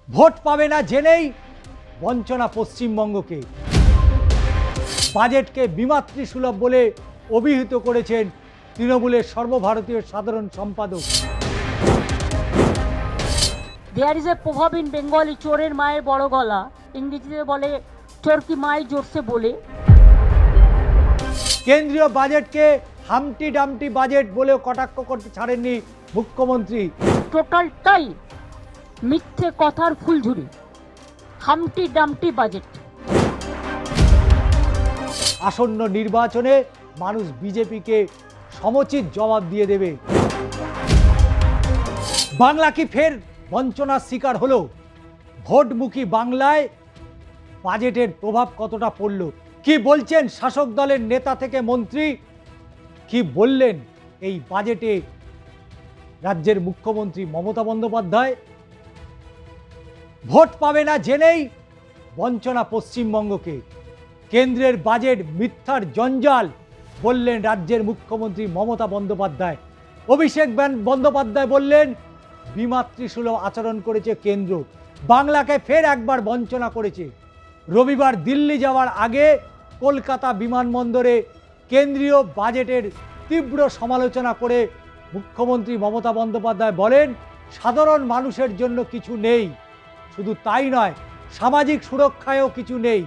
Vote পাবে না জেনেই বঞ্চনা পশ্চিমবঙ্গকে। বাজেটকে বিমাতৃসুলভ বলে অভিহিত করেছেন তৃণমূলের সর্বভারতীয় সাধারণ সম্পাদক। দেয়ার ইজ এ প্রভাব ইন বেঙ্গলি, চোরের মায়ের বড় গলা, ইংরেজিতে বলে চোর কি মাই জোরসে বলে। কেন্দ্রীয় বাজেটকে হামটি ডামটি বাজেট বলেও কটাক্ষ করতে ছাড়েননি মুখ্যমন্ত্রী। টোটালটাই মিথ্যে কথার ফুলঝুরি, হামটি ডামটি বাজেট। আসন্ন নির্বাচনে মানুষ বিজেপিকে সমুচিত জবাব দিয়ে দেবে। বাংলা কি ফের বঞ্চনার শিকার হলো? ভোটমুখী বাংলায় বাজেটের প্রভাব কতটা পড়ল? কি বলছেন শাসক দলের নেতা থেকে মন্ত্রী? কি বললেন এই বাজেটে রাজ্যের মুখ্যমন্ত্রী মমতা বন্দ্যোপাধ্যায়? ভোট পাবে না জেনেই বঞ্চনা পশ্চিমবঙ্গকে। কেন্দ্রের বাজেট মিথ্যার জঞ্জাল বললেন রাজ্যের মুখ্যমন্ত্রী মমতা বন্দ্যোপাধ্যায়। অভিষেক বন্দ্যোপাধ্যায় বললেন বিমাতৃসুলভ আচরণ করেছে কেন্দ্র, বাংলাকে ফের একবার বঞ্চনা করেছে। রবিবার দিল্লি যাওয়ার আগে কলকাতা বিমানবন্দরে কেন্দ্রীয় বাজেটের তীব্র সমালোচনা করে মুখ্যমন্ত্রী মমতা বন্দ্যোপাধ্যায় বলেন সাধারণ মানুষের জন্য কিছু নেই। শুধু তাই নয়, সামাজিক সুরক্ষায়ও কিছু নেই।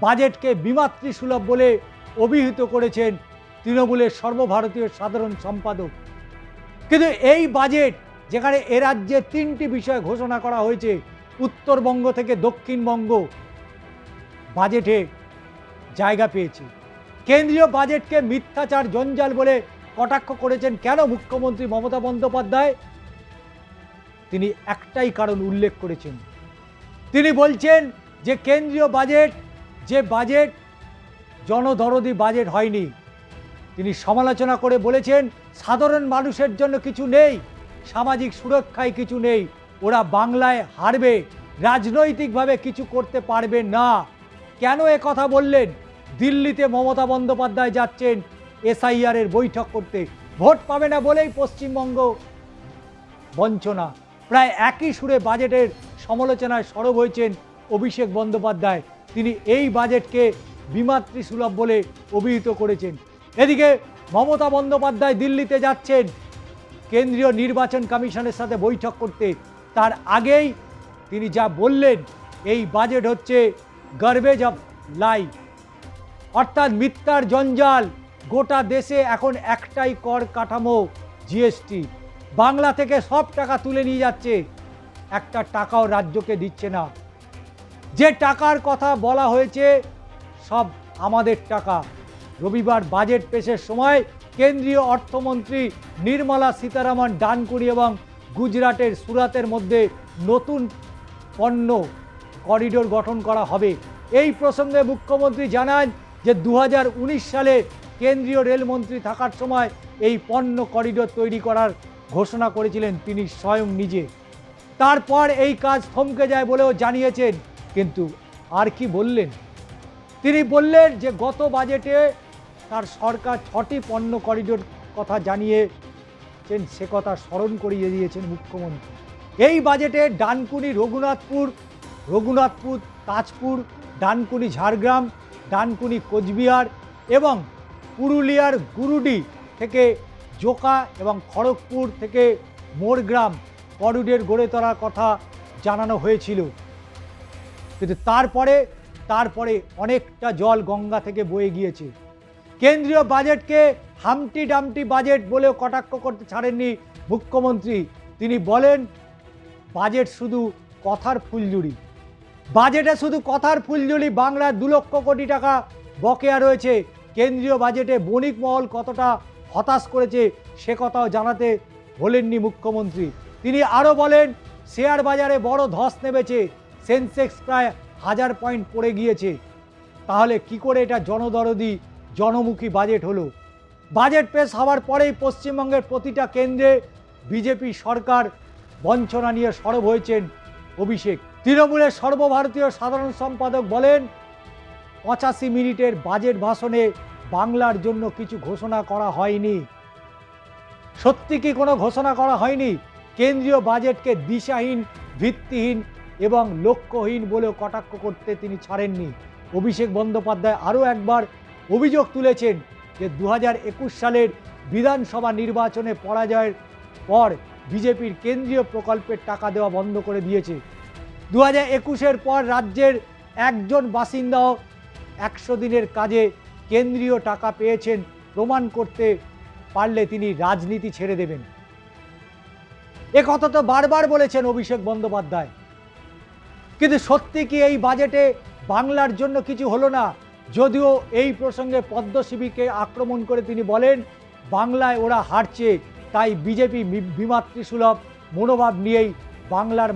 বাজেটকে বিমাতৃসুলভ বলে অভিহিত করেছেন তৃণমূলের সর্বভারতীয় সাধারণ সম্পাদক। কিন্তু এই বাজেট, যেখানে এ রাজ্যে 3টি বিষয় ঘোষণা করা হয়েছে, উত্তরবঙ্গ থেকে দক্ষিণবঙ্গ বাজেটে জায়গা পেয়েছে। কেন্দ্রীয় বাজেটকে মিথ্যাচার জঞ্জাল বলে কটাক্ষ করেছেন কেন মুখ্যমন্ত্রী মমতা বন্দ্যোপাধ্যায়? তিনি একটাই কারণ উল্লেখ করেছেন। তিনি বলছেন যে কেন্দ্রীয় বাজেট যে বাজেট জনদরদি বাজেট হয়নি। তিনি সমালোচনা করে বলেছেন সাধারণ মানুষের জন্য কিছু নেই, সামাজিক সুরক্ষায় কিছু নেই, ওরা বাংলায় হারবে, রাজনৈতিকভাবে কিছু করতে পারবে না। কেন এ কথা বললেন? দিল্লিতে মমতা বন্দ্যোপাধ্যায় যাচ্ছেন SIR এর বৈঠক করতে। ভোট পাবে না বলেই পশ্চিমবঙ্গ বঞ্চনা। প্রায় একই সুরে বাজেটের সমালোচনায় সরব হয়েছেন অভিষেক বন্দ্যোপাধ্যায়। তিনি এই বাজেটকে বিমাতৃসুলভ বলে অভিহিত করেছেন। এদিকে মমতা বন্দ্যোপাধ্যায় দিল্লিতে যাচ্ছেন কেন্দ্রীয় নির্বাচন কমিশনের সাথে বৈঠক করতে। তার আগেই তিনি যা বললেন, এই বাজেট হচ্ছে গার্বেজ অফ লাইফ, অর্থাৎ মিথ্যার জঞ্জাল। গোটা দেশে এখন একটাই কর কাঠামো, GST। বাংলা থেকে সব টাকা তুলে নিয়ে যাচ্ছে, একটা টাকাও রাজ্যকে দিচ্ছে না। যে টাকার কথা বলা হয়েছে সব আমাদের টাকা। রবিবার বাজেট পেশের সময় কেন্দ্রীয় অর্থমন্ত্রী নির্মলা সীতারামন ডানকুনি এবং গুজরাটের সুরাতের মধ্যে নতুন পণ্য করিডোর গঠন করা হবে। এই প্রসঙ্গে মুখ্যমন্ত্রী জানান যে 2019 সালে কেন্দ্রীয় রেলমন্ত্রী থাকার সময় এই পণ্য করিডোর তৈরি করার ঘোষণা করেছিলেন তিনি স্বয়ং নিজে। তারপর এই কাজ থমকে যায় বলেও জানিয়েছেন। কিন্তু আর কি বললেন? তিনি বললেন যে গত বাজেটে তার সরকার 6টি পণ্য করিডোর কথা জানিয়েছেন, সে কথা স্মরণ করিয়ে দিয়েছেন মুখ্যমন্ত্রী। এই বাজেটে ডানকুনি রঘুনাথপুর তাজপুর, ডানকুনি ঝাড়গ্রাম, ডানকুনি কোচবিহার এবং পুরুলিয়ার গুরুডি থেকে জোকা এবং খড়গপুর থেকে মোরগ্রাম করিডোর গড়ে তোলার কথা জানানো হয়েছিল। কিন্তু তারপরে অনেকটা জল গঙ্গা থেকে বয়ে গিয়েছে। কেন্দ্রীয় বাজেটকে হামটি ডামটি বাজেট বলেও কটাক্ষ করতে ছাড়েননি মুখ্যমন্ত্রী। তিনি বলেন বাজেট শুধু কথার ফুলঝুরি। বাজেটে শুধু কথার ফুলঝুরি। বাংলার 2 লক্ষ কোটি টাকা বকেয়া রয়েছে। কেন্দ্রীয় বাজেটে বণিক মহল কতটা হতাশ করেছে সে কথাও জানাতে ভোলেননি মুখ্যমন্ত্রী। তিনি আরও বলেন শেয়ার বাজারে বড় ধস নেমেছে, সেন্সেক্স প্রায় 1000 পয়েন্ট পড়ে গিয়েছে। তাহলে কি করে এটা জনদরদি জনমুখী বাজেট হলো? বাজেট পেশ হওয়ার পরেই পশ্চিমবঙ্গের প্রতিটা কেন্দ্রে বিজেপি সরকার বঞ্চনা নিয়ে সরব হয়েছেন অভিষেক। তৃণমূলের সর্বভারতীয় সাধারণ সম্পাদক বলেন 85 মিনিটের বাজেট ভাষণে বাংলার জন্য কিছু ঘোষণা করা হয়নি। সত্যি কি কোনো ঘোষণা করা হয়নি? কেন্দ্রীয় বাজেটকে দিশাহীন, ভিত্তিহীন এবং লক্ষ্যহীন বলেও কটাক্ষ করতে তিনি ছাড়েননি। অভিষেক বন্দ্যোপাধ্যায় আরও একবার অভিযোগ তুলেছেন যে 2021 সালের বিধানসভা নির্বাচনে পরাজয়ের পর বিজেপির কেন্দ্রীয় প্রকল্পের টাকা দেওয়া বন্ধ করে দিয়েছে। 2021-এর পর রাজ্যের একজন বাসিন্দাও 100 দিনের কাজে কেন্দ্রীয় টাকা পেয়েছেন প্রমাণ করতে পারলে তিনি রাজনীতি ছেড়ে দেবেন। একথা তো বারবার বলেছেন অভিষেক বন্দ্যোপাধ্যায়। কিন্তু সত্যি কি এই বাজেটে বাংলার জন্য কিছু হলো না? যদিও এই প্রসঙ্গে পদ্মশিবিকে আক্রমণ করে তিনি বলেন বাংলায় ওরা হারছে, তাই বিজেপি বিমাতৃসুলভ মনোভাব নিয়েই বাংলার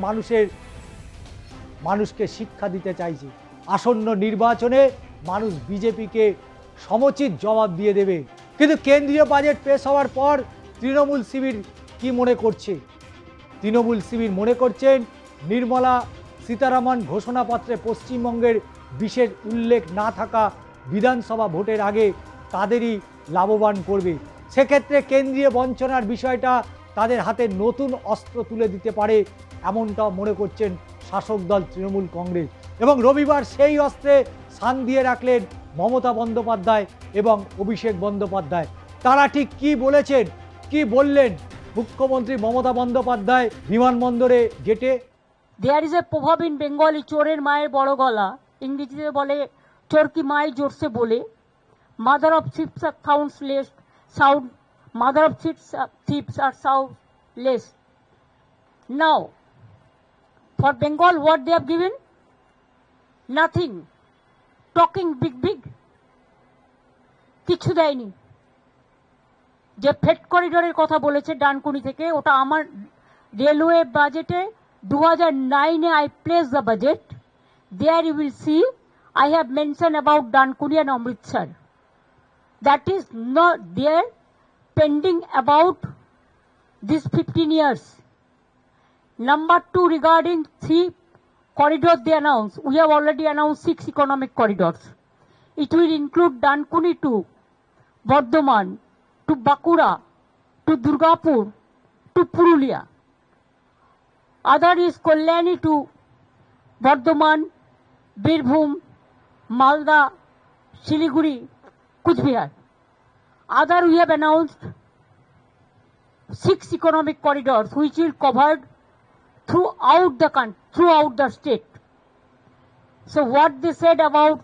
মানুষকে শিক্ষা দিতে চাইছে। আসন্ন নির্বাচনে মানুষ বিজেপিকে সমুচিত জবাব দিয়ে দেবে। কিন্তু কেন্দ্রীয় বাজেট পেশ হওয়ার পর তৃণমূল শিবির কি মনে করছে? তৃণমূল শিবির মনে করছেন নির্মলা সীতারামন ঘোষণাপত্রে পশ্চিমবঙ্গের বিশেষ উল্লেখ না থাকা বিধানসভা ভোটের আগে তাদেরই লাভবান করবে। সেক্ষেত্রে কেন্দ্রীয় বঞ্চনার বিষয়টা তাদের হাতে নতুন অস্ত্র তুলে দিতে পারে, এমনটাও মনে করছেন শাসক দল তৃণমূল কংগ্রেস। এবং রবিবার সেই অস্ত্রে শান দিয়ে রাখলেন মমতা বন্দ্যোপাধ্যায় এবং অভিষেক বন্দ্যোপাধ্যায়। তারা ঠিক কি বলেছেন, কি বললেন মুখ্যমন্ত্রী মমতা বন্দ্যোপাধ্যায় বিমানবন্দরে গেটে? দেয়ার ইজ এ প্রভাব ইন বেঙ্গলি, চোরের মায়ের বড় গলা, ইংরেজিতে বলে চোর কি মায় জোরসে বলে। Mother of tips are sound mother of tips are soundless. Now for Bengal what they have given? Nothing. Talking big. কিছু দেয়নি। যে ফেট করিডোরের কথা বলেছে ডানকুনি থেকে, ওটা আমার রেলওয়ে বাজেটে 2009-এ I placed the budget. There you will see I have mentioned about Dankuni and Amritsar. That is not there pending about these 15 years. Number 2, regarding 3 corridors they announced, we have already announced 6 economic corridors. It will include Dankuni to Bardhaman, to Bakura, to Durgapur, to Purulia. Other is Kalyani to Bardhaman, Birbhum, Malda, Siliguri, Kuchbihar. Other we have announced 6 economic corridors which will cover throughout the country, throughout the state. So what they said about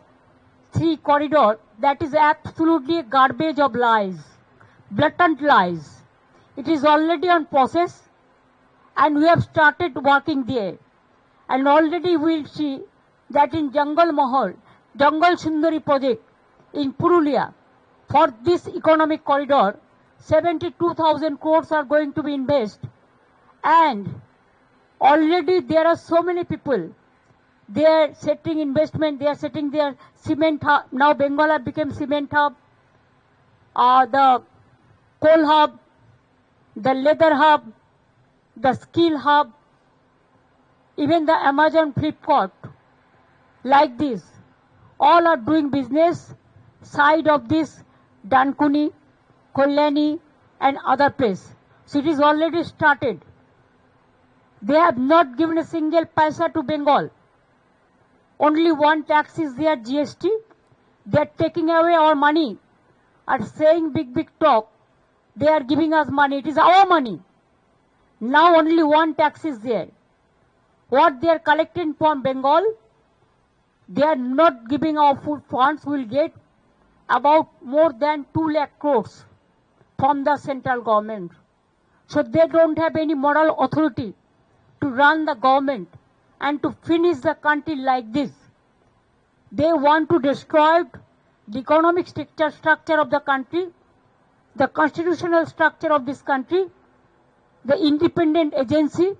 3 corridor, that is absolutely a garbage of lies, blatant lies. It is already on process and we have started working there. And already we will see that in Jungle Mahal, Jungle Sundari project in Purulia, for this economic corridor, 72,000 crores are going to be invested. And already there are so many people, they are setting investment, they are setting their cement hub. Now Bengal have become cement hub, the coal hub, the leather hub, the skill hub, even the Amazon Flipkart, like this. All are doing business side of this Dankuni, Kalyani and other place. So it is already started. They have not given a single paisa to Bengal. Only one tax is there, GST. They are taking away our money and saying big talk. They are giving us money. It is our money. Now only one tax is there. What they are collecting from Bengal, they are not giving our food funds. We will get about more than 2 lakh crores from the central government. So they don't have any moral authority to run the government and to finish the country like this. They want to destroy the economic structure of the country, the constitutional structure of this country, the independent agency,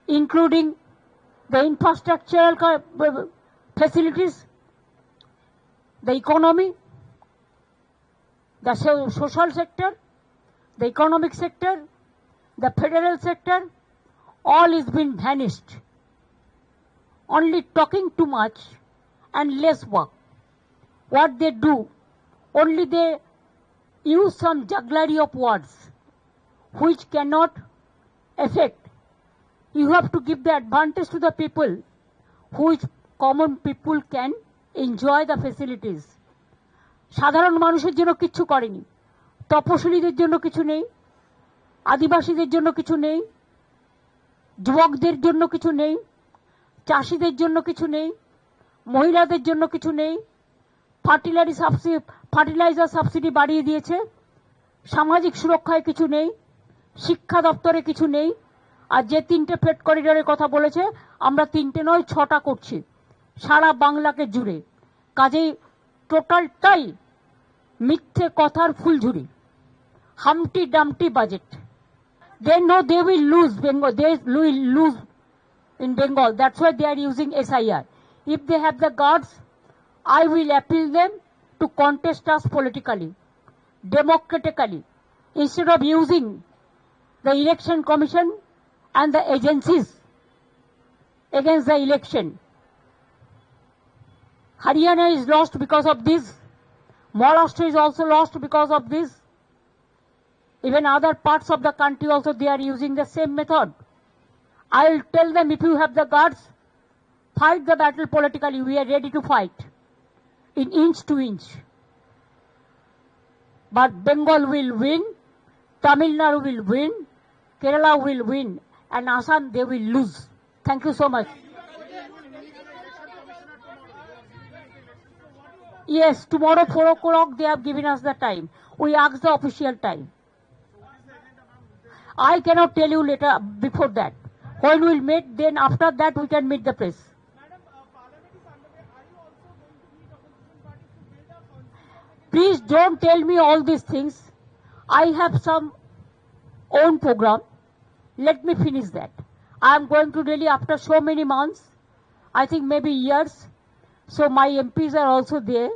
including the infrastructural facilities, the economy, the social sector, the economic sector, the federal sector, all is been vanished. Only talking too much and less work. What they do, only they use some jugglery of words which cannot affect you have to give the advantage to the people which common people can enjoy the facilities. সাধারণ মানুষের জন্য কিছু করেনি, তপশিলীদের জন্য কিছু নেই, আদিবাসীদের জন্য কিছু নেই, যুবকদের জন্য কিছু নেই, চাষিদের জন্য কিছু নেই, মহিলাদের জন্য কিছু নেই, ফার্টিলাইজার সাবসিডি বাড়িয়ে দিয়েছে, সামাজিক সুরক্ষায় কিছু নেই, শিক্ষা দপ্তরে কিছু নেই। আর যে 3টে ফ্রেট করিডোরের কথা বলেছে, আমরা 3টে নয় 6টা করছি সারা বাংলাকে জুড়ে। কাজেই টোটালটাই মিথ্যে কথার ফুলঝুরি, humpty dumpty budget. They know they will lose Bengal. They will lose in Bengal. That's why they are using SIR. If they have the guts, I will appeal them to contest us politically, democratically, instead of using the election commission and the agencies against the election. Haryana is lost because of this. Maharashtra is also lost because of this. Even other parts of the country also, they are using the same method. I will tell them, if you have the guts, fight the battle politically. We are ready to fight in inch to inch. But Bengal will win, Tamil Nadu will win, Kerala will win, and Assam they will lose. Thank you so much. Yes, tomorrow 4 o'clock they have given us the time. We asked the official time. I cannot tell you later before that. When we'll meet, then after that we can meet the press. Please don't tell me all these things. I have some own program. Let me finish that. I am going to Delhi after so many months, I think maybe years. So my MPs are also there.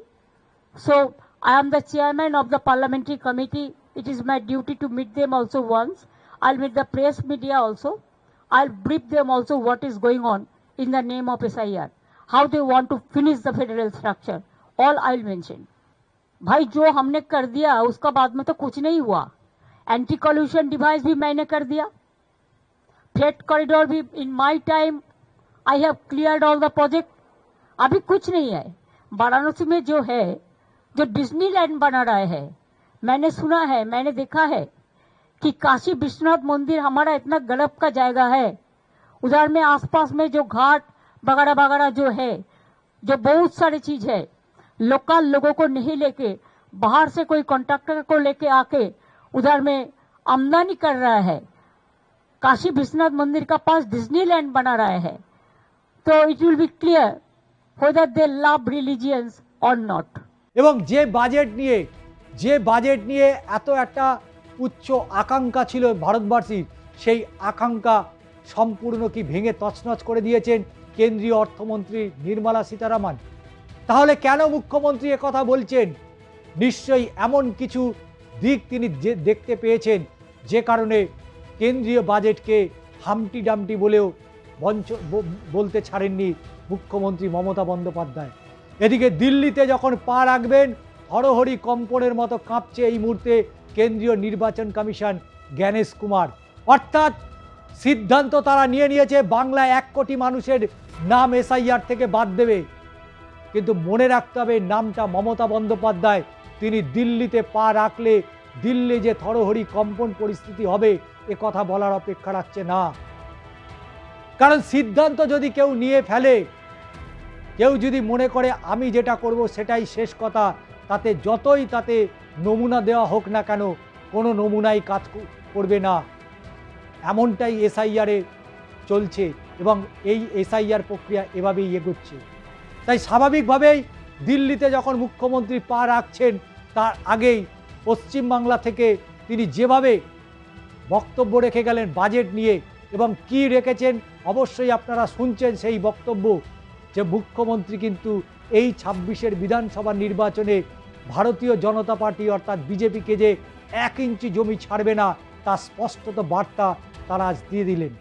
So I am the chairman of the parliamentary committee. It is my duty to meet them also once. I'll meet the press media also. I'll brief them also what is going on in the name of SIR, how they want to finish the federal structure. All I'll mention. भाई जो हमने कर दिया उसका बाद में तो कुछ नहीं हुआ। एंटी कॉल्यूशन डिवाइस भी मैंने कर दिया, फ्रेट कॉरिडोर भी in my time I have cleared all the project. अभी कुछ नहीं है। वाराणसी में जो है, जो डिज्नीलैंड बना रहा है, मैंने सुना है, मैंने देखा है कि काशी विश्वनाथ मंदिर हमारा इतना गजब का जाएगा है, उधर में आसपास में जो घाट वगैरह वगैरह जो है, जो बहुत सारी चीज है, लोकल लोगों को नहीं लेके बाहर से कोई कॉन्ट्रैक्टर को लेके आके उधर में आमदनी कर रहा है। काशी विश्वनाथ मंदिर का पास डिज्नीलैंड बना रहा है। तो it will be clear whether they love religions or not. এবং যে বাজেট নিয়ে এত একটা উচ্চ আকাঙ্ক্ষা ছিল ভারতবাসীর, সেই আকাঙ্ক্ষা সম্পূর্ণ কি ভেঙে তছনছ করে দিয়েছেন কেন্দ্রীয় অর্থমন্ত্রী নির্মলা সীতারামন। তাহলে কেন মুখ্যমন্ত্রী কথা বলছেন? নিশ্চয়ই এমন কিছু দিক তিনি দেখতে পেয়েছেন যে কারণে কেন্দ্রীয় বাজেটকে হামটি ডামটি বলেও বলতে ছাড়েননি মুখ্যমন্ত্রী মমতা বন্দ্যোপাধ্যায়। এদিকে দিল্লিতে যখন পা রাখবেন, হরহরি কম্পনের মতো কাঁপছে এই মুহূর্তে কেন্দ্রীয় নির্বাচন কমিশন জ্ঞানেশ কুমার। অর্থাৎ সিদ্ধান্ত তারা নিয়েছে বাংলায় 1 কোটি মানুষের নাম SIR থেকে বাদ দেবে। কিন্তু মনে রাখতে হবে নামটা মমতা বন্দ্যোপাধ্যায়। তিনি দিল্লিতে পা রাখলে দিল্লি যে থরহরি কম্পন পরিস্থিতি হবে এ কথা বলার অপেক্ষা রাখছে না। কারণ সিদ্ধান্ত যদি কেউ নিয়ে ফেলে, কেউ যদি মনে করে আমি যেটা করব সেটাই শেষ কথা, তাতে যতই তাতে নমুনা দেওয়া হোক না কেন, কোনো নমুনাই কাজ করবে না। এমনটাই SIR-এ চলছে এবং এই SIR প্রক্রিয়া এভাবেই এগোচ্ছে। তাই স্বাভাবিকভাবেই দিল্লিতে যখন মুখ্যমন্ত্রী পা রাখছেন, তার আগেই পশ্চিমবাংলা থেকে তিনি যেভাবে বক্তব্য রেখে গেলেন বাজেট নিয়ে, এবং কি রেখেছেন অবশ্যই আপনারা শুনছেন সেই বক্তব্য, যে মুখ্যমন্ত্রী কিন্তু এই 26-এর বিধানসভা নির্বাচনে ভারতীয় জনতা পার্টি অর্থাৎ বিজেপিকে যে 1 ইঞ্চি জমি ছাড়বে না, তা স্পষ্টত বার্তা তারা আজ দিয়ে দিলেন।